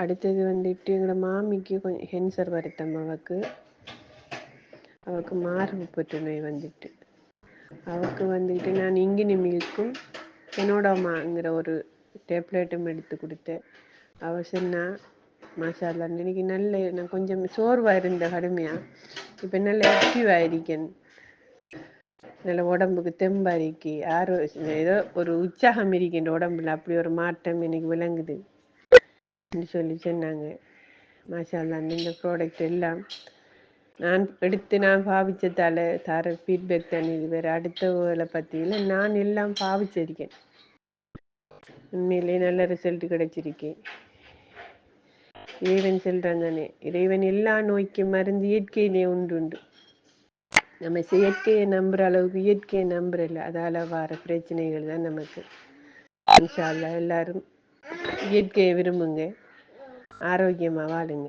அடுத்தது வந்துட்டு எங்களோட மாமிக்கு கொஞ்சம் கேன்சர் வருத்தம். அவளுக்கு மார்பு புற்றுநோய் வந்துட்டு அவளுக்கு வந்துட்டு நான் இங்கினி மில்க்கும் கெனோடாமாங்கிற ஒரு டேப்லெட்டும் எடுத்து கொடுத்தேன். அவள் சொன்னா மாஷால்லா இன்னைக்கு நல்ல நான் கொஞ்சம் சோர்வாக இருந்த கடுமையா இப்போ நல்ல ஆக்டிவாக இருக்கேன், நல்ல உடம்புக்கு தெம்பா இருக்கு, ஏதோ ஒரு உற்சாகம் இருக்கின்ற உடம்புல அப்படி ஒரு மாற்றம் எனக்கு விளங்குது சொல்லி சொன்னாங்க. மாஷால்லா இந்த ப்ராடக்ட் எல்லாம் நான் பாவிச்சதால தர ஃபீட்பேக் தான் இது. வேறு அடுத்த வேலை பற்றியில் நான் எல்லாம் பாவிச்சிருக்கேன், உண்மையிலே நல்ல ரிசல்ட் கிடைச்சிருக்கேன். இறைவன் செல்றான் தானே, இறைவன் எல்லா நோய்க்கும் மருந்து இயற்கையிலே உண்டு. நம்ம செயற்கையை நம்புற அளவுக்கு இயற்கையை நம்புறல, அதால வர பிரச்சனைகள் தான் நமக்கு. இன்ஷா அல்லாஹ் எல்லாரும் இயற்கையை விரும்புங்க, ஆரோக்கியமா வாழுங்க.